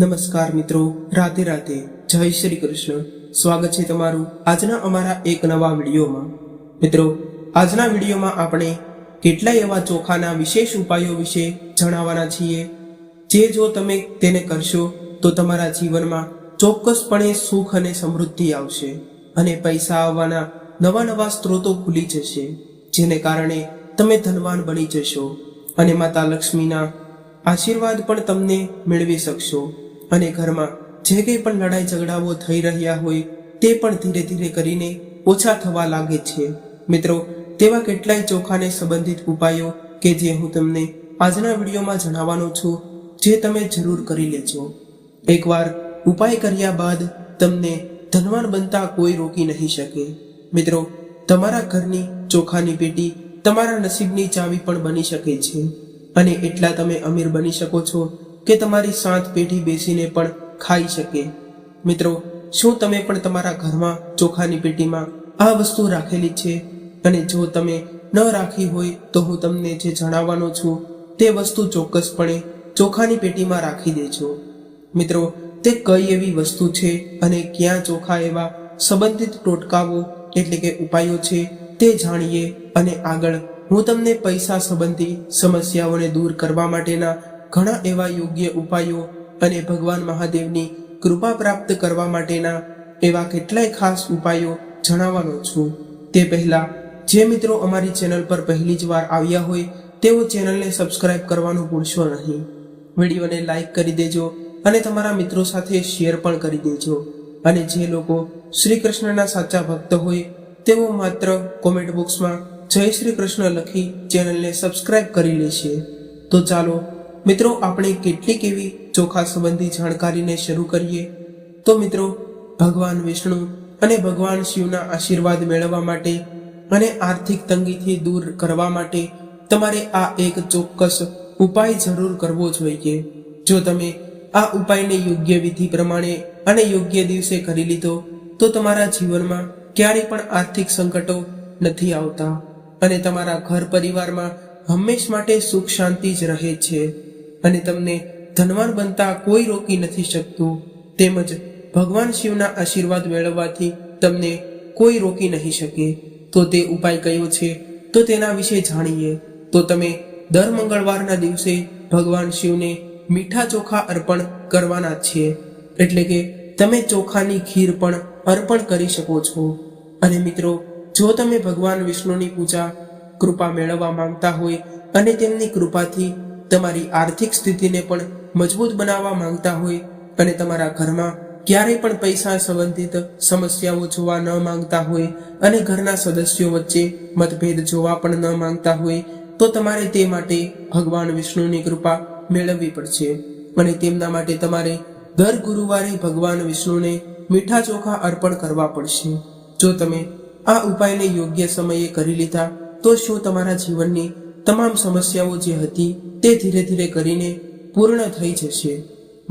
નમસ્કાર મિત્રો, રાધે રાધે, જય શ્રી કૃષ્ણ. સ્વાગત છે તમારું આજના અમારા એક નવા વિડીયોમાં. મિત્રો, આજના વિડીયોમાં આપણે કેટલાય એવા ચોખાના વિશેષ ઉપાયો વિશે જણાવવાના છીએ, જે જો તમે તેને કરશો તો તમારા જીવનમાં ચોક્કસપણે સુખ અને સમૃદ્ધિ આવશે અને પૈસા આવવાના નવા નવા સ્ત્રોતો ખુલી જશે, જેને કારણે તમે ધનવાન બની જશો અને માતા લક્ષ્મીના આશીર્વાદ પણ તમને મેળવી શકશો અને ઘરમાં જે કંઈ પણ લડાઈ ઝઘડાઓ થઈ રહ્યા હોય તે પણ ધીરે ધીરે કરીને ઓછા થવા લાગે છે. મિત્રો, તેવા કેટલાય ચોખાને સંબંધિત ઉપાયો કે જે હું તમને આજના વિડીયોમાં જણાવવાનો છું, જે તમે જરૂર કરી લેજો. એકવાર ઉપાય કર્યા બાદ તમને ધનવાન બનતા કોઈ રોકી નહીં શકે. મિત્રો, તમારા ઘરની ચોખાની પેટી તમારા નસીબની ચાવી પણ બની શકે છે અને એટલા તમે અમીર બની શકો છો કે તમારી સાથ પેઢી બેસીને પણ ખાઈ શકે. મિત્રો, શું તમે પણ તમારા ઘરમાં ચોખાની પેટીમાં આ વસ્તુ રાખેલી છે? અને જો તમે ન રાખી હોય તો હું તમને જે જણાવવાનો છું તે વસ્તુ ચોક્કસપણે ચોખાની પેટીમાં રાખી દેજો. મિત્રો, તે કઈ એવી વસ્તુ છે અને ક્યાં ચોખા એવા સંબંધિત ટોટકાઓ એટલે કે ઉપાયો છે તે જાણીએ અને આગળ હું તમને પૈસા સંબંધી સમસ્યાઓને દૂર કરવા માટેના ઘણા એવા યોગ્ય ઉપાયો અને ભગવાન મહાદેવની કૃપા પ્રાપ્ત કરવા માટેના એવા કેટલાય ખાસ ઉપાયો જણાવવાનો છું. તે પહેલા જે મિત્રો અમારી ચેનલ પર પહેલી જ વાર આવ્યા હોય તેઓ ચેનલને સબસ્ક્રાઇબ કરવાનું ભૂલશો નહીં. વિડીયોને લાઈક કરી દેજો અને તમારા મિત્રો સાથે શેર પણ કરી દેજો. અને જે લોકો શ્રી કૃષ્ણના સાચા ભક્ત હોય તેઓ માત્ર કોમેન્ટ બોક્સમાં જય શ્રી કૃષ્ણ લખી ચેનલને સબસ્ક્રાઇબ કરી લેશે. તો ચાલો મિત્રો, આપણે કેટલીક એવી ચોખા સંબંધી જાણકારીને શરૂ કરીએ. તો મિત્રો, ભગવાન વિષ્ણુ અને ભગવાન શિવના આશીર્વાદ મેળવવા માટે અને આર્થિક તંગીથી દૂર કરવા માટે તમારે આ એક ચોક્કસ ઉપાય જરૂર કરવો જોઈએ. જો તમે આ ઉપાયને યોગ્ય વિધિ પ્રમાણે અને યોગ્ય દિવસે કરી લીધો તો તમારા જીવનમાં ક્યારેય પણ આર્થિક સંકટો નથી આવતા અને તમારા ઘર પરિવારમાં હંમેશ માટે સુખ શાંતિ જ રહે છે અને તમને ધનવાન બનતા કોઈ રોકી નથી શકતું. તેમજ ભગવાન શિવના આશીર્વાદ મેળવવાથી તમને કોઈ રોકી નહીં શકે. તો તે ઉપાય કયો છે તો તેના વિશે જાણીએ. તો તમે દર મંગળવારના દિવસે ભગવાન શિવને મીઠા ચોખા અર્પણ કરવાના છે, એટલે કે તમે ચોખાની ખીર પણ અર્પણ કરી શકો છો. અને મિત્રો, જો તમે ભગવાન વિષ્ણુની પૂજા કૃપા મેળવવા માંગતા હોય અને તેમની કૃપાથી તમારી આર્થિક સ્થિતિને પણ મજબૂત બનાવવા માંગતા હોય અને તમારા ઘરમાં ક્યારેય પણ પૈસા સંબંધિત સમસ્યાઓ જોવા ન માંગતા હોય અને ઘરના સદસ્યો વચ્ચે મતભેદ જોવા પણ ન માંગતા હોય તો તમારે તે માટે ભગવાન વિષ્ણુની કૃપા મેળવવી પડશે. અને તેમના માટે તમારે દર ગુરુવારે ભગવાન વિષ્ણુને મીઠા ચોખા અર્પણ કરવા પડશે. જો તમે આ ઉપાયને યોગ્ય સમયે કરી લીધા તો શું તમારા જીવનની તમામ સમસ્યાઓ જે હતી તે ધીરે ધીરે કરીને પૂર્ણ થઈ જશે.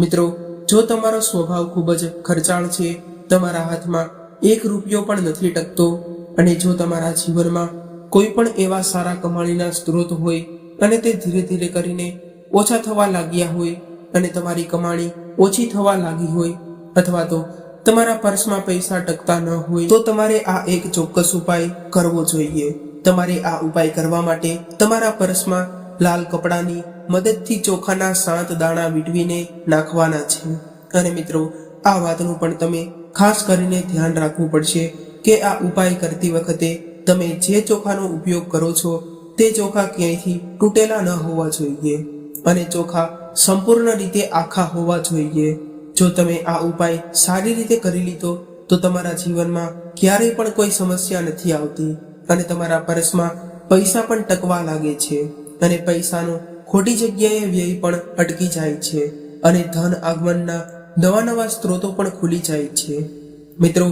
મિત્રો, જો તમારો સ્વભાવ ખૂબ જ ખર્ચાળ છે, તમારા હાથમાં એક રૂપિયો પણ નથી ટકતો અને જો તમારા જીવનમાં કોઈ પણ એવા સારા કમાણીના સ્ત્રોત હોય અને તે ધીરે ધીરે કરીને ઓછા થવા લાગ્યા હોય અને તમારી કમાણી ઓછી થવા લાગી હોય અથવા તો તમારા પર્સમાં પૈસા ટકતા ન હોય તો તમારે આ એક ચોક્કસ ઉપાય કરવો જોઈએ. તમારે આ ઉપાય કરવા માટે તમારા પર્સમાં લાલ કપડાની મદદથી ચોખાના 7 દાણા વીંટવીને નાખવાના છે. અને મિત્રો, આ વાતનું પણ તમે ખાસ કરીને ધ્યાન રાખવું પડશે કે આ ઉપાય કરતી વખતે તમે જે ચોખાનો ઉપયોગ કરો છો તે ચોખા ક્યાંયથી તૂટેલા ન હોવા જોઈએ અને ચોખા સંપૂર્ણ રીતે આખા હોવા જોઈએ. જો તમે આ ઉપાય સારી રીતે કરી લીધો તો તમારા જીવનમાં ક્યારેય પણ કોઈ સમસ્યા નથી આવતી અને તમારા પર્સમાં પૈસા પણ ટકવા લાગે છે અને પૈસાનો ખોટી જગ્યાએ વ્યય પણ અટકી જાય છે અને ધન આગમનના નવા નવા સ્ત્રોતો પણ ખુલી જાય છે. મિત્રો,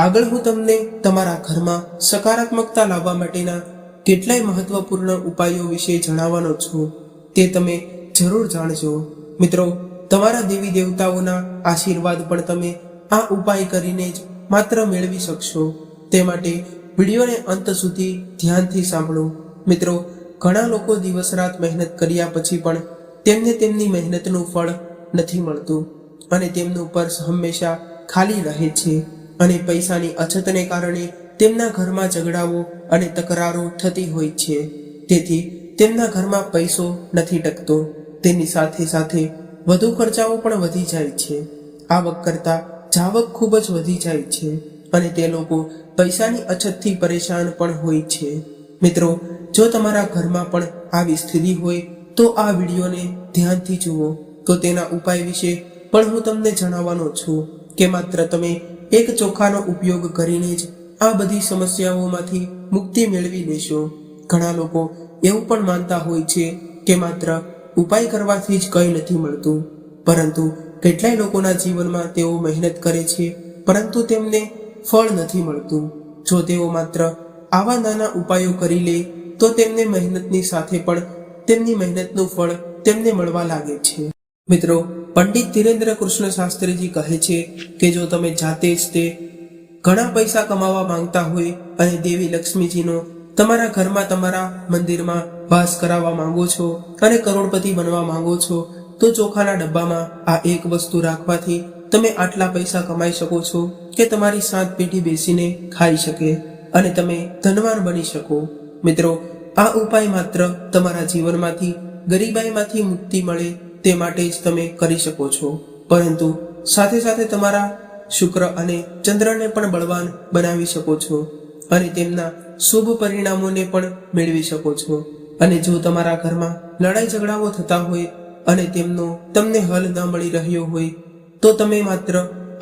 આગળ હું તમને તમારા ઘરમાં સકારાત્મકતા લાવવા માટેના કેટલાય મહત્વપૂર્ણ ઉપાયો વિશે જણાવવાનો છું, તે તમે જરૂર જાણજો. મિત્રો, તમારા દેવી દેવતાઓના આશીર્વાદ પણ તમે આ ઉપાય કરીને જ માત્ર મેળવી શકશો. તે માટે વિડીયોને અંત સુધી ધ્યાનથી સાંભળો. મિત્રો, ઘણા લોકો દિવસ રાત મહેનત કર્યા પછી પણ તેમને તેમની મહેનતનું ફળ નથી મળતું અને તેમનું પર્સ હંમેશા ખાલી રહે છે અને પૈસાની અછતને કારણે તેમના ઘરમાં ઝઘડાઓ અને તકરારો થતી હોય છે. તેથી તેમના ઘરમાં પૈસો નથી ટકતો. તેની સાથે સાથે વધુ ખર્ચાઓ પણ વધી જાય છે. આવક કરતાં જાવક ખૂબ જ વધી જાય છે અને તે લોકો પૈસાની અછતથી પરેશાન પણ હોય છે. મિત્રો, જો તમારા ઘરમાં પણ આવી સ્થિતિ હોય તો આ વિડીયોને ધ્યાનથી જુઓ. તો તેના ઉપાય વિશે પણ હું તમને જણાવવાનો છું કે માત્ર તમે એક ચોખાનો ઉપયોગ કરીને જ આ બધી સમસ્યાઓમાંથી મુક્તિ મેળવી લેશો. ઘણા લોકો એવું પણ માનતા હોય છે કે માત્ર ઉપાય કરવાથી જ કંઈ નથી મળતું, પરંતુ કેટલાય લોકોના જીવનમાં તેઓ મહેનત કરે છે પરંતુ તેમને ફળ નથી મળતું. જો તેઓ માત્ર આવા નાના ઉપાયો કરી લે તો તેમને મહેનતની સાથે પણ તેમની મહેનતનું ફળ તેમને મળવા લાગે છે. મિત્રો, પંડિત ધીરેન્દ્ર કૃષ્ણ શાસ્ત્રીજી કહે છે કે જો તમે જાતે જ તે ઘણા પૈસા કમાવા માંગતા હોય અને દેવી લક્ષ્મીજીનો તમારા ઘરમાં તમારા મંદિરમાં વાસ કરાવવા માંગો છો અને કરોડપતિ બનવા માંગો છો તો ચોખાના ડબ્બામાં આ એક વસ્તુ રાખવાથી તમે આટલા પૈસા કમાઈ શકો છો કે તમારી 7 પેઢી બેસીને ખાઈ શકે અને તમે ધનવાન બની શકો. મિત્રો, આ ઉપાય માત્ર તમારા જીવનમાંથી ગરીબાઈમાંથી મુક્તિ મળે તે માટે જ તમે કરી શકો છો, પરંતુ સાથે સાથે તમારા શુક્ર અને ચંદ્રને પણ બળવાન બનાવી શકો છો અને તેમના શુભ પરિણામોને પણ મેળવી શકો છો. અને જો તમારા ઘરમાં લડાઈ ઝઘડાઓ થતા હોય અને તેમનો તમને હલ ન મળી રહ્યો હોય તો તમે માત્ર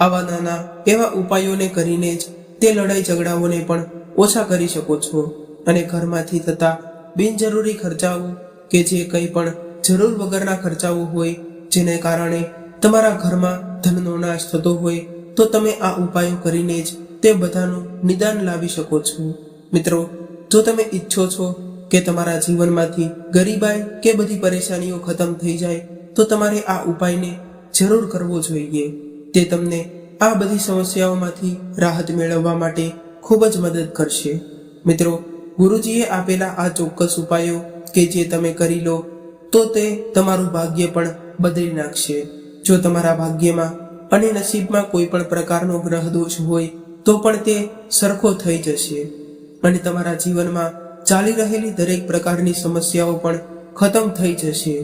આવા નાના એવા ઉપાયોને કરીને જ તે લડાઈ ઝઘડાઓને પણ ઓછા કરી શકો છો અને ઘરમાંથી થતા બિનજરૂરી ખર્ચાઓ કે જે કંઈ પણ જરૂર વગરના ખર્ચાઓ હોય જેને કારણે તમારા ઘરમાં ધનનો નાશ થતો હોય તો તમે આ ઉપાયો કરીને જ તે બધાનું નિદાન લાવી શકો છો. મિત્રો, જો તમે ઈચ્છો છો કે તમારા જીવનમાંથી ગરીબાઈ કે બધી પરેશાનીઓ ખતમ થઈ જાય તો તમારે આ ઉપાયને જરૂર કરવો જોઈએ. તે તમને આ બધી સમસ્યાઓમાંથી રાહત મેળવવા માટે ખૂબ જ મદદ કરશે. મિત્રો, ગુરુજીએ આપેલા આ ચોક્કસ ઉપાયો કે જે તમે કરી લો તો તે તમારું ભાગ્ય પણ બદલી નાખશે. જો તમારા ભાગ્યમાં અને નસીબમાં કોઈ પણ પ્રકારનો ગ્રહ દોષ હોય તો પણ તે સરખો થઈ જશે અને તમારા જીવનમાં ચાલી રહેલી દરેક પ્રકારની સમસ્યાઓ પણ ખતમ થઈ જશે.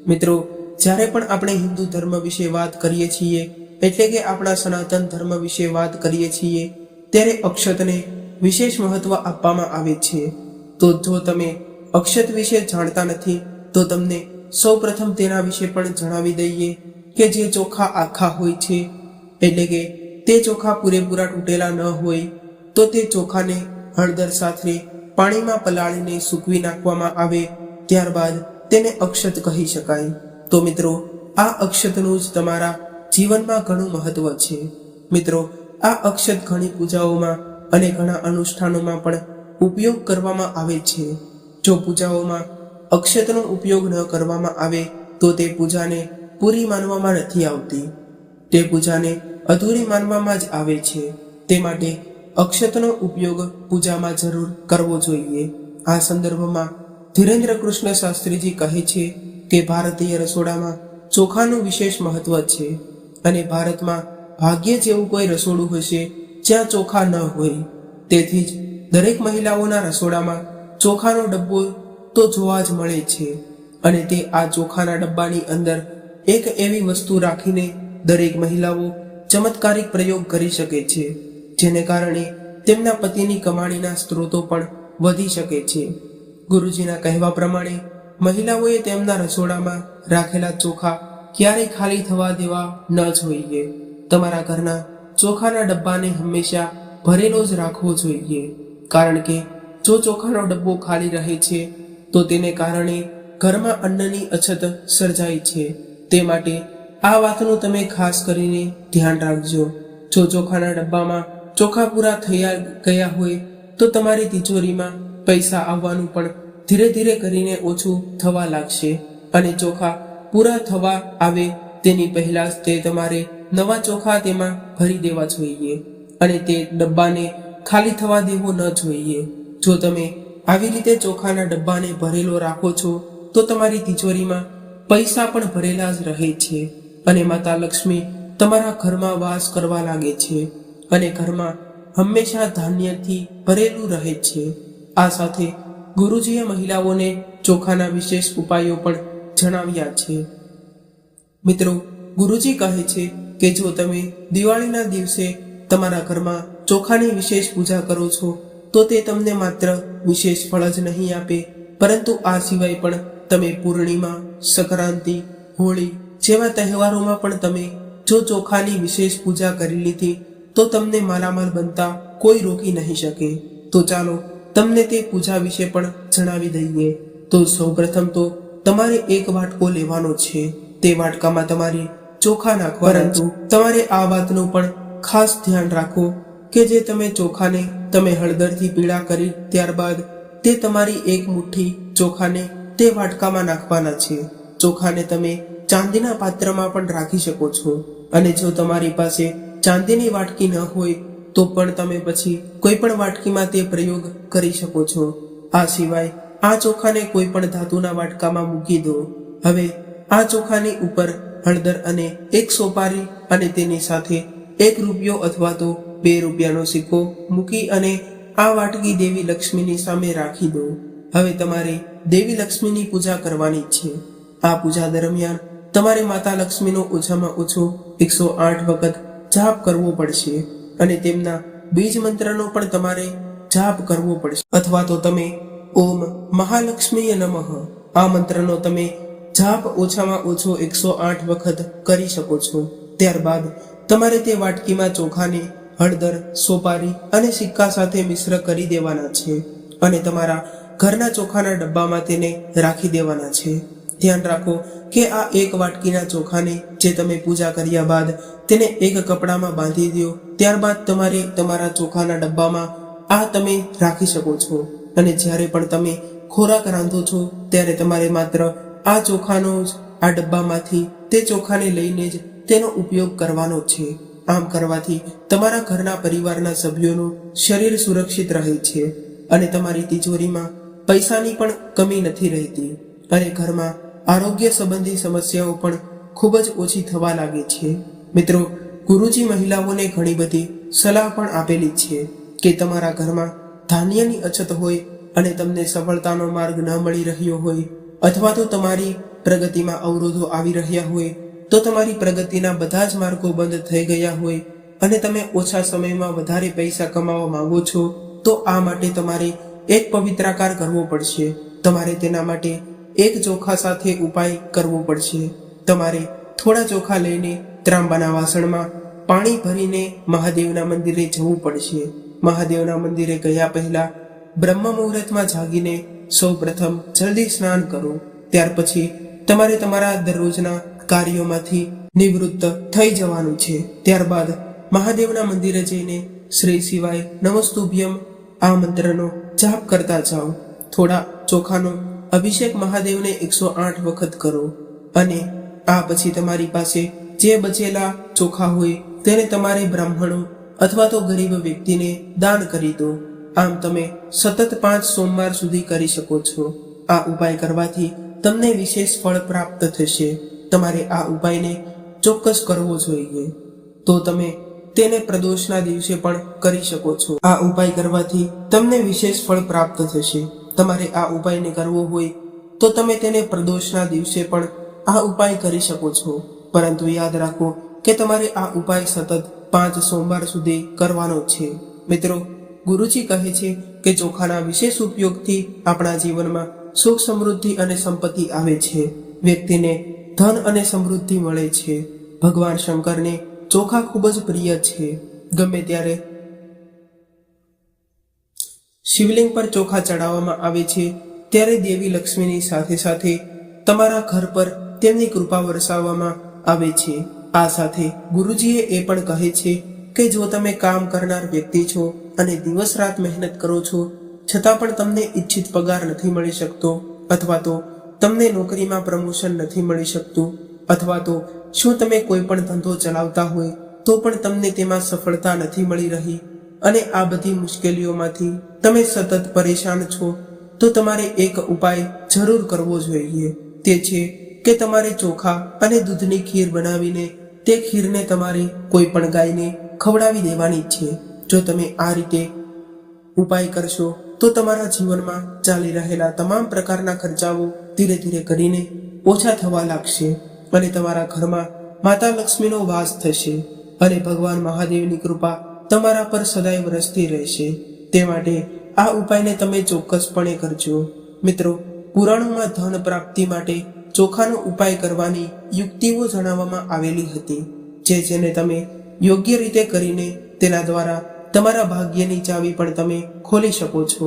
મિત્રો, જ્યારે પણ આપણે હિન્દુ ધર્મ વિશે વાત કરીએ છીએ એટલે કે આપણા સનાતન ધર્મ વિશે વાત કરીએ છીએ ત્યારે અક્ષતને વિશેષ મહત્વ આપવામાં આવે છે. તો જો તમે અક્ષત વિશે જાણતા નથી તો તમને સૌપ્રથમ તેના વિશે પણ જણાવી દઈએ કે જે ચોખા આખા હોય છે એટલે કે તે ચોખા પૂરેપૂરા તૂટેલા ન હોય તો તે ચોખાને હળદર સાથે પાણીમાં પલાળીને સૂકવી નાખવામાં આવે, ત્યારબાદ તેને અક્ષત કહી શકાય. તો મિત્રો, આ અક્ષતનું જ તમારા જીવનમાં ઘણું મહત્વ છે. મિત્રો, આ અક્ષત ઘણી પૂજાઓમાં અને ઘણા અનુષ્ઠાનોમાં પણ ઉપયોગ કરવામાં આવે છે. જો પૂજાઓમાં અક્ષતનો ઉપયોગ ન કરવામાં આવે તો તે પૂજાને પૂરી માનવામાં નથી આવતી, તે પૂજાને અધૂરી માનવામાં જ આવે છે. તે માટે અક્ષતનો ઉપયોગ પૂજામાં જરૂર કરવો જોઈએ. આ સંદર્ભમાં ધીરેન્દ્ર કૃષ્ણ શાસ્ત્રીજી કહે છે કે ભારતીય રસોડામાં ચોખાનું વિશેષ મહત્વ છે અને ભારતમાં ભાગ્ય જેવું કોઈ રસોડું હશે જ્યાં ચોખા ન હોય. તેથી જ દરેક મહિલાઓના રસોડામાં ચોખાનો ડબ્બો તો જોવા જ મળે છે અને તે આ ચોખાના ડબ્બાની અંદર એક એવી વસ્તુ રાખીને દરેક મહિલાઓ ચમત્કારિક પ્રયોગ કરી શકે છે જેને કારણે તેમના પતિની કમાણીના સ્ત્રોતો પણ વધી શકે છે. ગુરુજીના કહેવા પ્રમાણે મહિલાઓએ તેમના રસોડામાં રાખેલા ચોખા ક્યારેય ખાલી થવા દેવા ન જોઈએ. તમારા ઘરના ચોખાના ડબ્બાને હંમેશા ભરેલો જ રાખવો જોઈએ, કારણ કે જો ચોખાનો ડબ્બો ખાલી રહે છે તો તેને કારણે ઘરમાં અન્નની અછત સર્જાય છે. તે માટે આ વાતનું તમે ખાસ કરીને ધ્યાન રાખજો. જો ચોખાના ડબ્બામાં ચોખા પૂરા થયા ગયા હોય તો તમારી તિજોરીમાં પૈસા આવવાનું પણ ધીરે ધીરે કરીને ઓછું થવા લાગશે અને ચોખા પૂરા થવા આવે તેની પહેલા જ તે તમારે નવા ચોખા તેમાં ભરી દેવા જોઈએ અને તે ડબ્બાને ખાલી થવા દેવો ન જોઈએ. જો તમે આવી રીતે ચોખાના ડબ્બાને ભરેલો રાખો છો તો તમારી તિજોરીમાં પૈસા પણ ભરેલા જ રહે છે અને માતા લક્ષ્મી તમારા ઘરમાં વાસ કરવા લાગે છે અને ઘરમાં હંમેશા ધાન્યથી ભરેલું રહે છે. આ સાથે ગુરુજીએ મહિલાઓને ચોખાના વિશેષ ઉપાયો પણ જણાવ્યા છે. મિત્રો, ગુરુજી કહે છે કે જો તમે દિવાળીના દિવસે તમારા ઘરમાં ચોખાની વિશેષ પૂજા કરો છો તો તે તમને માત્ર વિશેષ ફળ જ નહીં આપે, પરંતુ આ સિવાય પણ તમે પૂર્ણિમા, સંક્રાંતિ, હોળી જેવા તહેવારોમાં પણ તમે જો ચોખાની વિશેષ પૂજા કરી લીધી તો તમને માલામાલ બનતા કોઈ રોકી નહીં શકે. તો ચાલો તમને તે પૂજા વિશે પણ જણાવી દઈએ. તો સૌપ્રથમ તો તમારે એક વાટકો લેવાનો છે. તે વાટકામાં તમારે ચોખા નાખવા, પરંતુ તમારે આ વાતનું પણ ખાસ ધ્યાન રાખો કે જે તમે ચોખાને તમે હળદરથી પીળા કરી ત્યારબાદ તે તમારી એક મુઠ્ઠી ચોખાને તે વાટકામાં નાખવાના છે. ચોખાને તમે ચાંદીના પાત્રમાં પણ રાખી શકો છો, અને જો તમારી પાસે ચાંદીની વાટકી ન હોય તો પણ તમે પછી કોઈ પણ વાટકીમાં તે પ્રયોગ કરી શકો છો. આ સિવાય આ ચોખાને કોઈ પણ ધાતુના વાટકામાં મૂકી દો. હવે આ ચોખાની ઉપર હળદર અને એક સોપારી અને તેની સાથે 1 રૂપિયો અથવા તો 2 રૂપિયાનો સિક્કો મૂકી અને આ વાટકી દેવી લક્ષ્મીની સામે રાખી દો. હવે તમારે દેવી લક્ષ્મીની પૂજા કરવાની છે. આ પૂજા દરમિયાન તમારે માતા લક્ષ્મીનો ઓછામાં ઓછો 108 વખત જાપ કરવો પડશે અને તેમના બીજ મંત્રનો પણ તમારે જાપ કરવો પડશે, અથવા તો તમે ઓમ મહાલક્ષ્મીએ નમઃ આ મંત્રનો તમે જાપ ઓછામાં ઓછો 108 વખત કરી શકો છો. ત્યારબાદ તમારે તે વાટકીમાં ચોખાને હળદર, સોપારી અને સિક્કા સાથે મિશ્ર કરી દેવાના છે અને તમારા ઘરના ચોખાના ડબ્બામાં તેને રાખી દેવાના છે. ધ્યાન રાખો કે આ એક વાટકીના ચોખાને જે તમે પૂજા કર્યા બાદ તેને એક કપડામાં બાંધી દો. ત્યારબાદ તમારે તમારા ચોખાના ડબ્બામાં આ તમે રાખી શકો છો અને જ્યારે પણ તમે ખોરાક રાંધો છો ત્યારે તમારે માત્ર આ ચોખાનો જ આ ડબ્બામાંથી તે ચોખાને લઈને જ તેનો ઉપયોગ કરવાનો છે. આમ કરવાથી તમારા ઘરના પરિવારના સભ્યોનું શરીર સુરક્ષિત રહે છે અને તમારી તિજોરીમાં પૈસાની પણ કમી નથી રહેતી અને ઘરમાં આરોગ્ય સંબંધી સમસ્યાઓ પણ ખૂબ જ ઓછી થવા લાગે છે. મિત્રો, ગુરુજી મહિલાઓને ઘણી બધી સલાહ પણ આપેલી છે કે તમારા ઘરમાં ધાન્યની અછત હોય અને તમને સફળતાનો માર્ગ ન મળી રહ્યો હોય, અથવા તો તમારી પ્રગતિમાં અવરોધો આવી રહ્યા હોય, તો તમારી પ્રગતિના બધા જ માર્ગો બંધ થઈ ગયા હોય અને તમે ઓછા સમયમાં વધારે પૈસા કમાવા માંગો છો, તો આ માટે તમારે એક પવિત્રાકાર કરવો પડશે. તમારે તેના માટે એક ચોખા સાથે ઉપાય કરવો પડશે. તમારે થોડા ચોખા લઈને ત્રાંબાના વાસણમાં પાણી ભરીને મહાદેવના મંદિરે જવું પડશે. મહાદેવના મંદિરે ગયા પહેલા બ્રહ્મ મુહૂર્તમાં જાગીને સૌ પ્રથમ જલ્દી સ્નાન કરો. ત્યાર પછી તમારે તમારા દરરોજના કાર્યોમાંથી નિવૃત્ત થઈ જવાનું છે. ત્યારબાદ મહાદેવના મંદિરે જઈને શ્રી શિવાય નમસ્તુભ્યમ આ મંત્રનો જાપ કરતા જાઓ. થોડા ચોખાનો અભિષેક મહાદેવને 108 વખત કરો અને આ પછી તમારી પાસે જે બચેલા ચોખા હોય તેને તમારે બ્રાહ્મણો અથવા તો ગરીબ વ્યક્તિને દાન કરી દો. આમ તમે સતત 5 સોમવાર સુધી કરી શકો છો. આ ઉપાય કરવાથી તમને વિશેષ ફળ પ્રાપ્ત થશે. તમારે આ ઉપાયને ચોક્કસ કરવો જોઈએ. તો તમે તેને પ્રદોષના દિવસે પણ કરી શકો છો. આ ઉપાય કરવાથી તમને વિશેષ ફળ પ્રાપ્ત થશે. તમારે આ ઉપાયને કરવો હોય તો તમે તેને પ્રદોષના દિવસે પણ આ ઉપાય કરી શકો છો, પરંતુ યાદ રાખો કે તમારે આ ઉપાય સતત 5 સોમવાર સુધી કરવાનો છે. મિત્રો, ગુરુજી કહે છે કે ચોખાના વિશેષ ઉપયોગથી આપણા જીવનમાં સુખ, સમૃદ્ધિ અને સંપત્તિ આવે છે. વ્યક્તિને ધન અને સમૃદ્ધિ મળે છે. ભગવાન શંકરને ચોખા ખૂબ જ પ્રિય છે. ગમે ત્યારે શિવલિંગ પર ચોખા ચડાવવામાં આવે છે ત્યારે દેવી લક્ષ્મીની સાથે સાથે તમારા ઘર પર તેમની કૃપા વરસાવવામાં આવે છે. આ સાથે ગુરુજીએ એ પણ કહે છે કે જો તમે કામ કરનાર વ્યક્તિ છો અને દિવસ રાત મહેનત કરો છો છતાં પણ તમને ઈચ્છિત પગાર નથી મળી શકતો, અથવા તો તમને નોકરીમાં પ્રમોશન નથી મળી શકતું, અથવા તો શું તમે કોઈ પણ ધંધો ચલાવતા હોય તો પણ તમને તેમાં સફળતા નથી મળી રહી અને આ બધી મુશ્કેલીઓમાંથી તમે સતત પરેશાન છો, તો તમારે એક ઉપાય જરૂર કરવો જોઈએ. તે છે કે તમારે ચોખા અને દૂધની ખીર બનાવીને તે ખીરને તમારે કોઈ પણ ગાયને ખવડાવી દેવાની છે. જો તમે આ રીતે ઉપાય કરશો તો તમારા જીવનમાં ચાલી રહેલા તમામ પ્રકારના ખર્ચાઓ ધીરે ધીરે કરીને ઓછા થવા લાગશે અને તમારા ઘરમાં માતા લક્ષ્મીનો વાસ થશે અને ભગવાન મહાદેવની કૃપા તમારા પર સદાય વરસતી રહેશે. તે માટે આ ઉપાયને તમે ચોક્કસપણે કરજો. મિત્રો, પુરાણોમાં ધન પ્રાપ્તિ માટે ચોખાનો ઉપાય કરવાની યુક્તિઓ જણાવવામાં આવેલી હતી, જેને તમે યોગ્ય રીતે કરીને તેના દ્વારા તમારા ભાગ્યની ચાવી પણ તમે ખોલી શકો છો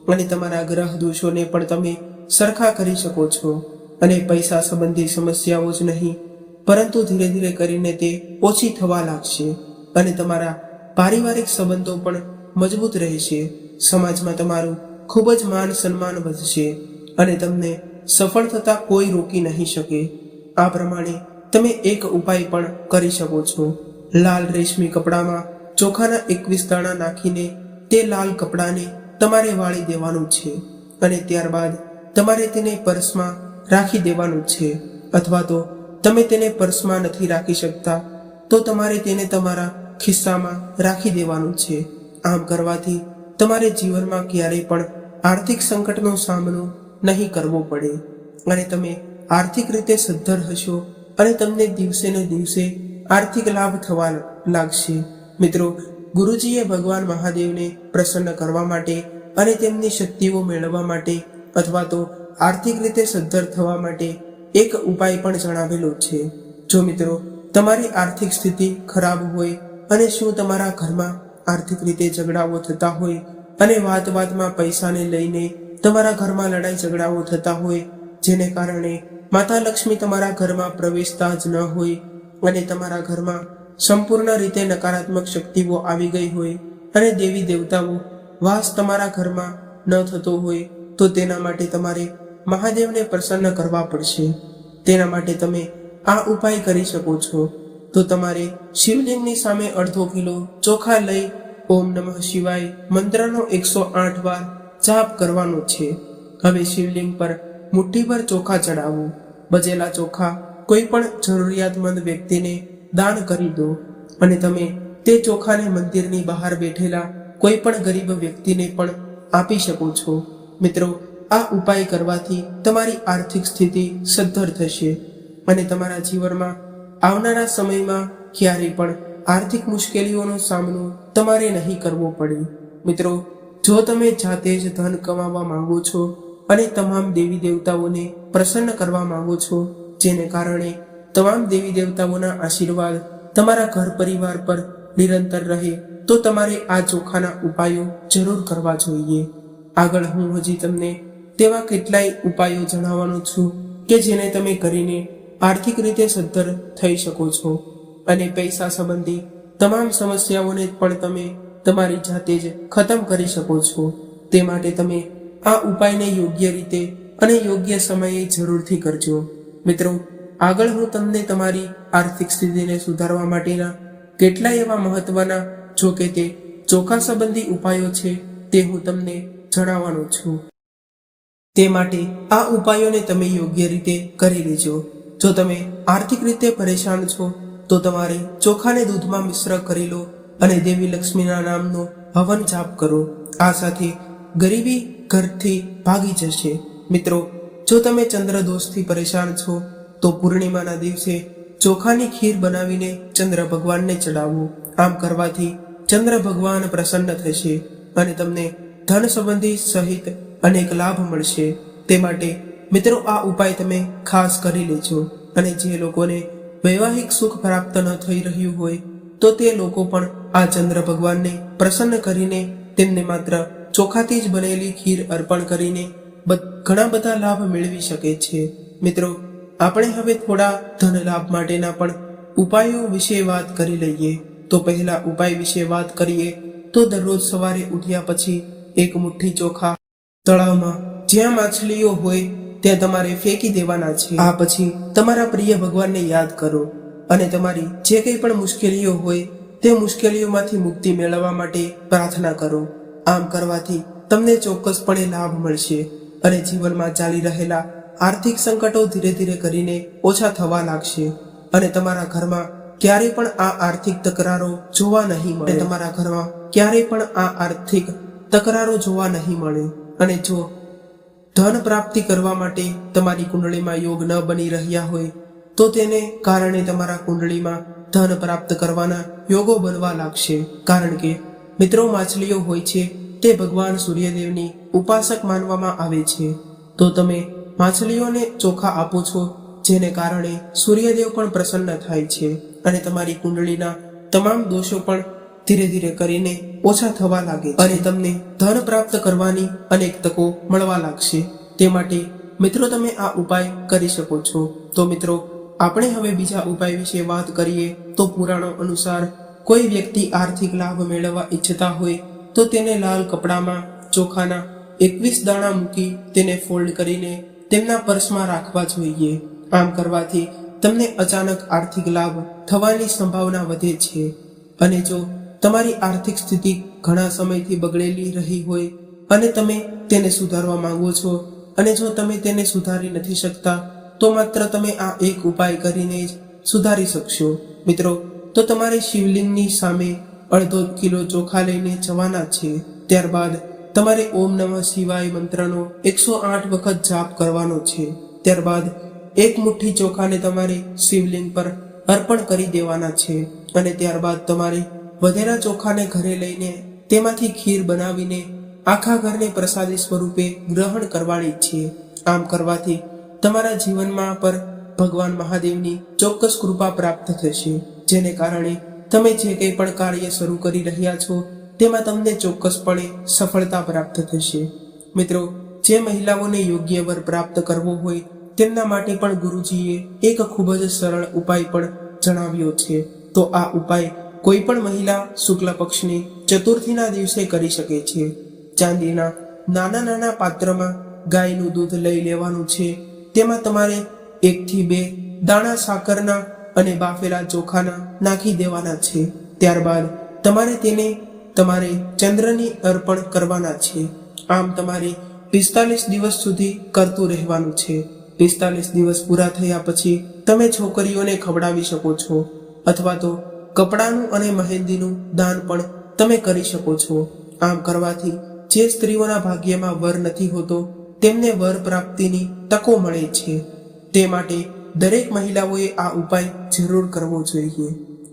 અને તમારા ગ્રહ દોષોને પણ તમે સરખા કરી શકો છો. અને પૈસા સંબંધી સમસ્યાઓ જ નહીં, પરંતુ ધીરે ધીરે કરીને તે ઓછી થવા લાગશે અને તમારા પારિવારિક સંબંધો પણ મજબૂત રહેશે. સમાજમાં તમારું ખૂબ જ માન સન્માન વધશે અને તમને સફળ થતા કોઈ રોકી નહીં શકે. આ પ્રમાણે તમે એક ઉપાય પણ કરી શકો છો. લાલ રેશમી કપડામાં ચોખાના 21 દાણા નાખીને તે લાલ કપડાને તમારે વાળી દેવાનું છે અને ત્યારબાદ તમારે તેને પર્સમાં રાખી દેવાનું છે. અથવા તો તમે તેને પર્સમાં નથી રાખી શકતા તો તમારે તેને તમારા ખિસ્સામાં રાખી દેવાનું છે. આમ કરવાથી તમારે જીવનમાં ક્યારેય પણ આર્થિક સંકટનો સામનો નહીં કરવો પડે અને તમે આર્થિક રીતે સદ્ધર હશો અને તમને દિવસે ને દિવસે આર્થિક લાભ થવા લાગશે. મિત્રો, ગુરુજીએ ભગવાન મહાદેવને પ્રસન્ન કરવા માટે અને તેમની શક્તિઓ મેળવવા માટે અથવા તો આર્થિક રીતે સદ્ધર થવા માટે એક ઉપાય પણ જણાવેલો છે. જો મિત્રો તમારી આર્થિક સ્થિતિ ખરાબ હોય અને શું તમારા ઘરમાં આર્થિક રીતે ઝઘડાઓ થતા હોય અને વાત વાતમાં પૈસાને લઈને તમારા ઘરમાં લડાઈ ઝઘડાઓ થતા હોય, જેને કારણે માતા લક્ષ્મી તમારા ઘરમાં પ્રવેશતા જ ન હોય અને તમારા ઘરમાં સંપૂર્ણ રીતે નકારાત્મક શક્તિઓ આવી ગઈ હોય અને દેવી દેવતાઓ વાસ તમારા ઘરમાં ન થતો હોય, તો તેના માટે તમારે મહાદેવને પ્રસન્ન કરવા પડશે. તેના માટે તમે આ ઉપાય કરી શકો છો. તો તમારે શિવલિંગની સામે અડધો કિલો ચોખા લઈ ઓમ નમઃ શિવાય મંત્રનો 108 વાર જાપ કરવાનો છે. હવે શિવલિંગ પર મુઠ્ઠીભર ચોખા ચડાવો. બચેલા ચોખા કોઈ પણ જરૂરિયાતમંદ વ્યક્તિને દાન કરી દો અને તમે તે ચોખાને મંદિરની બહાર બેઠેલા કોઈ પણ ગરીબ વ્યક્તિને પણ આપી શકો છો. મિત્રો, આ ઉપાય કરવાથી તમારી આર્થિક સ્થિતિ સદ્ધર થશે અને તમારા જીવનમાં આવનારા સમયમાં ક્યારેય પણ આર્થિક મુશ્કેલીઓનો સામનો તમારે નહીં કરવો પડે. મિત્રો, જો તમે જાતે જ ધન કમાવા માંગો છો અને તમામ દેવી દેવતાઓને પ્રસન્ન કરવા માંગો છો, જેને કારણે તમામ દેવી દેવતાઓના આશીર્વાદ તમારા ઘર પરિવાર પર નિરંતર રહે, તો તમારે આ ચોખાના ઉપાયો જરૂર કરવા જોઈએ. આગળ હું હજી તમને તેવા કેટલાય ઉપાયો જણાવવાનો છું કે જેને તમે કરીને આર્થિક રીતે સદ્ધર થઈ શકો છો અને પૈસા સંબંધી તમામ સમસ્યાઓને પણ તમે તમારી જાતે જ ખતમ કરી શકો છો. તે માટે તમે આ ઉપાયને યોગ્ય રીતે અને યોગ્ય સમયે જરૂરથી કરજો. મિત્રો, આગળ હું તમને તમારી આર્થિક સ્થિતિને સુધારવા માટેના કેટલાય એવા મહત્વના, જો કે તે ચોખા સંબંધી ઉપાયો છે, તે હું તમને જણાવવાનો છું. તે માટે આ ઉપાયોને તમે યોગ્ય રીતે કરી લેજો. જો તમે આર્થિક રીતે પરેશાન છો તો તમારે ચોખાને દૂધમાં મિશ્ર કરી લો અને દેવી લક્ષ્મીના નામનો હવન જાપ કરો. આ સાથે ગરીબી ઘરથી ભાગી જશે. મિત્રો, જો તમે ચંદ્ર દોષથી પરેશાન છો તો પૂર્ણિમાના દિવસે ચોખાની ખીર બનાવીને ચંદ્ર ભગવાનને ચડાવો. આમ કરવાથી ચંદ્ર ભગવાન પ્રસન્ન થશે અને તમને ધન સંબંધી સહિત અનેક લાભ મળશે. તે માટે મિત્રો, આ ઉપાય તમે ખાસ કરી લેજો અને જે લોકોને વૈવાહિક સુખ પ્રાપ્ત ન થઈ રહ્યું હોય તો તે લોકો પણ આ ચંદ્ર ભગવાનને પ્રસન્ન કરીને તેમને માત્ર ચોખાથી જ બનેલી ખીર અર્પણ કરીને ઘણા બધા લાભ મેળવી શકે છે. મિત્રો, આપણે હવે થોડા ધન લાભ માટેના પણ ઉપાયો વિશે વાત કરી લઈએ. તો પહેલા ઉપાય વિશે વાત કરીએ તો દરરોજ સવારે ઉઠ્યા પછી એક મુઠ્ઠી ચોખા તળાવમાં જ્યાં માછલીઓ હોય ત્યાં તમારે ફેંકી દેવાના છે. આ પછી તમારા પ્રિય ભગવાનને યાદ કરો અને તમારી જે કંઈ પણ મુશ્કેલીઓ હોય તે મુશ્કેલીઓમાંથી મુક્તિ મેળવવા માટે પ્રાર્થના કરો. આમ કરવાથી તમને ચોક્કસપણે લાભ મળશે અને જીવનમાં ચાલી રહેલા આર્થિક સંકટો ધીરે ધીરે કરીને ઓછા થવા લાગશે અને તમારા ઘરમાં ક્યારેય પણ આ આર્થિક તકરારો જોવા નહીં મળે. તમારા ઘરમાં ક્યારેય પણ આ આર્થિક તકરારો જોવા નહીં મળે. અને જો ધન પ્રાપ્તિ કરવા માટે તમારી કુંડળીમાં યોગ ન બની રહ્યા હોય તો તેને કારણે તમારા કુંડળીમાં ધન પ્રાપ્ત કરવાના યોગો બનવા લાગશે. કારણ કે મિત્રો, માછલીઓ હોય છે તે ભગવાન સૂર્યદેવની ઉપાસક માનવામાં આવે છે. તો તમે માછલીઓને ચોખા આપો છો, જેને કારણે સૂર્યદેવ પણ પ્રસન્ન થાય છે અને તમારી કુંડળીના તમામ દોષો પણ ધીરે ધીરે કરીને ઓછા થવા લાગે છે અને તમને ધન પ્રાપ્ત કરવાની અનેક તકો મળવા લાગશે. તે માટે મિત્રો, તમે આ ઉપાય કરી શકો છો. તો મિત્રો, આપણે હવે બીજા ઉપાય વિશે વાત કરીએ તો પુરાણો અનુસાર કોઈ વ્યક્તિ આર્થિક લાભ મેળવવા ઈચ્છતા હોય તો તેને લાલ કપડામાં ચોખાના 21 દાણા મૂકી તેને ફોલ્ડ કરીને તેમના પર્સમાં રાખવા જોઈએ. આમ કરવાથી તમને અચાનક આર્થિક લાભ થવાની સંભાવના વધે છે. અને જો તમારી આર્થિક સ્થિતિ ઘણા સમયથી બગડેલી રહી હોય અને તમે તેને સુધારવા માંગો છો અને જો તમે તેને સુધારી નથી શકતા તો માત્ર તમે આ એક ઉપાય કરીને જ સુધારી શકશો. મિત્રો, તો તમારે શિવલિંગની સામે અડધો કિલો ચોખા લઈને જવાના છે. ત્યારબાદ તમારે ઓમ નમઃ શિવાય મંત્રનો 108 વખત જાપ કરવાનો છે. ત્યારબાદ એક મુઠ્ઠી ચોખાને તમારે શિવલિંગ પર અર્પણ કરી દેવાના છે અને ત્યારબાદ તમારે વધેલા ચોખાને ઘરે લઈને તેમાંથી ખીર બનાવીને આખા ઘરને પ્રસાદી સ્વરૂપે ગ્રહણ કરવાની છે. આમ કરવાથી તમારા જીવનમાં પર ભગવાન મહાદેવની ચોક્કસ કૃપા પ્રાપ્ત થશે, જેને કારણે તમે જે કંઈ પણ કાર્ય શરૂ કરી રહ્યા છો તેમાં તમને ચોક્કસપણે સફળતા પ્રાપ્ત થશે. મિત્રો, જે મહિલાઓને યોગ્ય વર પ્રાપ્ત કરવો હોય તેમના માટે પણ ગુરુજીએ એક ખૂબ જ સરળ ઉપાય પણ જણાવ્યો છે. તો આ ઉપાય કોઈ પણ મહિલા શુક્લ પક્ષની ચતુર્થીના દિવસે કરી શકે છે. ચાંદીના નાના નાના પાત્રમાં ગાયનું દૂધ લઈ લેવાનું છે. તેમાં તમારે 1 થી 2 દાણા સાકરના અને બાફેલા ચોખાના નાખી દેવાના છે. ત્યારબાદ તમારે ચંદ્રની અર્પણ કરવાના છે. આમ તમારે 45 દિવસ સુધી કરતું રહેવાનું છે. 45 દિવસ પૂરા થયા પછી તમે છોકરીઓને ખવડાવી શકો છો અથવા તો કપડાનું અને મહેંદીનું દાન પણ તમે કરી શકો છો. આમ કરવાથી જે સ્ત્રીઓના ભાગ્યમાં વર નથી હોતો તેમને વર પ્રાપ્તિની તકો મળે છે. તે માટે દરેક મહિલાઓએ આ ઉપાય જરૂર કરવો જોઈએ.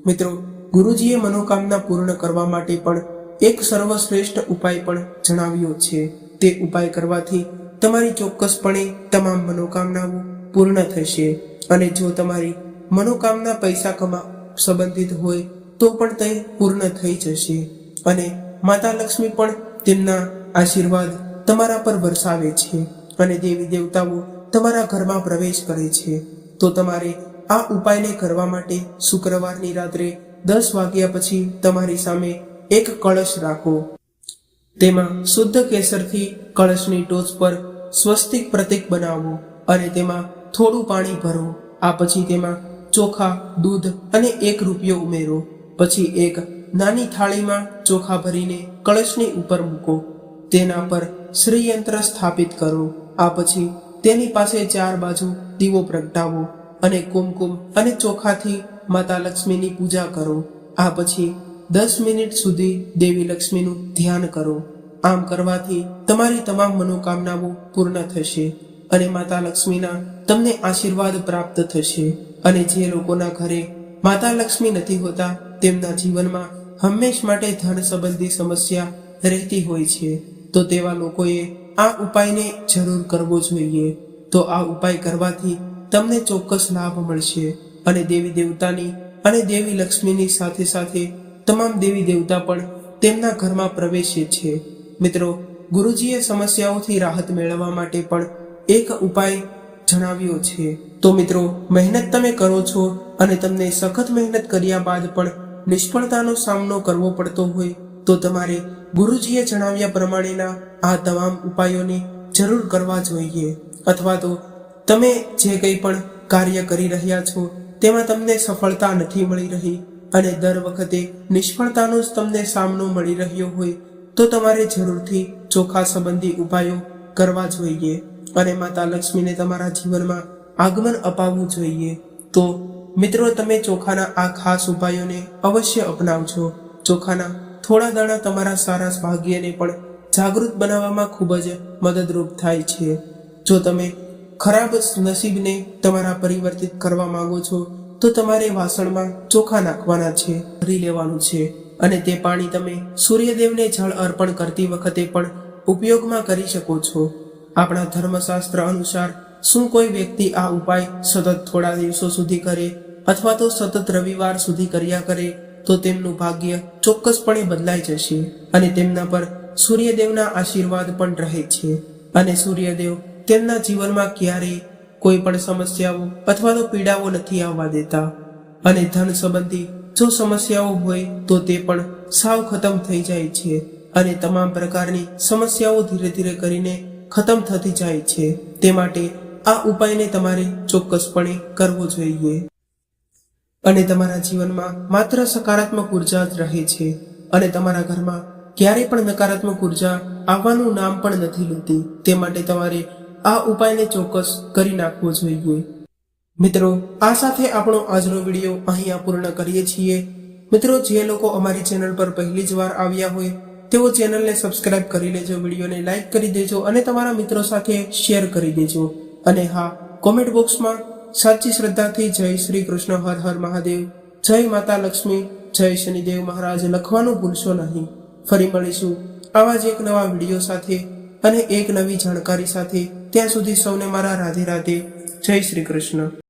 મિત્રો, ગુરુજીએ મનોકામના પૂર્ણ કરવા માટે પણ એક સર્વશ્રેષ્ઠ ઉપાય પણ જણાવ્યો છે. તે ઉપાય કરવાથી તમારી ચોક્કસપણે તમામ મનોકામનાઓ પૂર્ણ થશે. અને જો તમારી મનોકામના પૈસા સંબંધિત હોય તો પણ તે પૂર્ણ થઈ જશે અને માતા લક્ષ્મી પણ તેમના આશીર્વાદ તમારા પર વરસાવે છે અને દેવી દેવતાઓ તમારા ઘરમાં પ્રવેશ કરે છે. તો તમારે આ ઉપાયને કરવા માટે શુક્રવારની રાત્રે 10 વાગ્યા પછી તમારી સામે એક કળશ રાખો. તેમાં શુદ્ધ કેસરથી કળશની ટોચ પર સ્વસ્તિક પ્રતીક બનાવો અને તેમાં થોડું પાણી ભરો. આ પછી તેમાં ચોખા, દૂધ અને 1 રૂપિયો ઉમેરો. પછી એક નાની થાળીમાં ચોખા ભરીને કળશની ઉપર મૂકો. તેના પર શ્રી યંત્ર સ્થાપિત કરો. આ પછી તેની પાસે 4 બાજુ દીવો પ્રગટાવો અને કુમકુમ અને ચોખાથી માતા લક્ષ્મીની પૂજા કરો. આ પછી 10 મિનિટ સુધી દેવી લક્ષ્મીનું ધ્યાન કરો. આમ કરવાથી તમારી તમામ મનોકામનાઓ પૂર્ણ થશે અને માતા લક્ષ્મીના તમને આશીર્વાદ પ્રાપ્ત થશે. અને જે લોકોના ઘરે માતા લક્ષ્મી નથી હોતા તેમના જીવનમાં હંમેશ માટે ધન સંબંધી સમસ્યા રહેતી હોય છે. તો તેવા લોકોએ આ ઉપાયને જરૂર કરવો જોઈએ. તો આ ઉપાય કરવાથી તમને ચોક્કસ લાભ મળશે અને દેવી દેવતાની અને દેવી લક્ષ્મીની સાથે સાથે તમામ દેવી દેવતા પણ તેમના ઘરમાં પ્રવેશે છે. મિત્રો, ગુરુજીએ સમસ્યાઓથી રાહત મેળવવા માટે પણ એક ઉપાય જણાવ્યો છે. તો મિત્રો, મહેનત તમે કરો છો અને તમને સખત મહેનત કર્યા બાદ પણ નિષ્ફળતાનો સામનો કરવો પડતો હોય તો તમારે ગુરુજીએ જણાવ્યા પ્રમાણેના આ તમામ ઉપાયોની જરૂર કરવા જોઈએ. અથવા તો તમે જે કંઈ પણ કાર્ય કરી રહ્યા છો તેમાં તમને સફળતા નથી મળી રહી અને દર વખતે નિષ્ફળતાનો જ તમને સામનો મળી રહ્યો હોય તો તમારે જરૂરથી ચોખા સંબંધી ઉપાયો કરવા જોઈએ અને માતા લક્ષ્મીને તમારા જીવનમાં આગમન અપાવવું જોઈએ. તો મિત્રો તમે ચોખાના આ ખાસ ઉપાયોને અવશ્ય અપનાવજો. ચોખાના થોડા દાણા તમારા સારા ભાગ્યને પણ જાગૃત બનાવવામાં ખૂબ જ મદદરૂપ થાય છે. જો તમે ખરાબ નસીબને તમારા પરિવર્તિત કરવા માંગો છો તો તમારે વાસણમાં ચોખા નાખવાના છે, ભરી લેવાનું છે અને તે પાણી તમે સૂર્યદેવને જળ અર્પણ કરતી વખતે પણ ઉપયોગમાં કરી શકો છો. આપણા ધર્મશાસ્ત્ર અનુસાર શું કોઈ વ્યક્તિ આ ઉપાય સતત થોડા દિવસો સુધી કરે અથવા તો સતત રવિવાર સુધી કર્યા કરે તો તેમનું ભાગ્ય ચોક્કસપણે બદલાઈ જશે અને તેમના પર સૂર્યદેવના આશીર્વાદ પણ રહે છે અને સૂર્યદેવ તેમના જીવનમાં ક્યારેય કોઈ પણ સમસ્યાઓ અથવા તો પીડાઓ નથી આવવા દેતા અને ધન સંબંધી જો સમસ્યાઓ હોય તો તે પણ સાવ ખતમ થઈ જાય છે અને તમામ પ્રકારની સમસ્યાઓ ધીરે ધીરે કરીને ખતમ થતી જાય છે. તે માટે આ ઉપાયને તમારે ચોક્કસપણે કરવો જોઈએ અને તમારા જીવનમાં માત્ર સકારાત્મક ઉર્જા જ રહે છે અને તમારા ઘરમાં ક્યારેય પણ નકારાત્મક ઉર્જા આવવાનું નામ પણ નથી લેતી. તે માટે તમારે આ ઉપાયને ચોક્કસ કરી નાખવો જોઈએ. મિત્રો, આ સાથે આપણો આજનો વિડીયો અહીંયા પૂર્ણ કરીએ છીએ. મિત્રો, જે લોકો અમારી ચેનલ પર પહેલી જ વાર આવ્યા હોય તેઓ ચેનલને સબસ્ક્રાઇબ કરી લેજો, વિડીયોને લાઈક કરી દેજો અને તમારા મિત્રો સાથે શેર કરી દેજો. અને હા, કોમેન્ટ બોક્સમાં સાચી શ્રદ્ધાથી જય શ્રી કૃષ્ણ, હર હર મહાદેવ, જય માતા લક્ષ્મી, જય શનિદેવ મહારાજ લખવાનું ભૂલશો નહીં. ફરી મળીશું આવા જ એક નવા વિડીયો સાથે અને એક નવી જાણકારી સાથે. ત્યાં સુધી સૌને મારા રાધે રાધે, જય શ્રી કૃષ્ણ.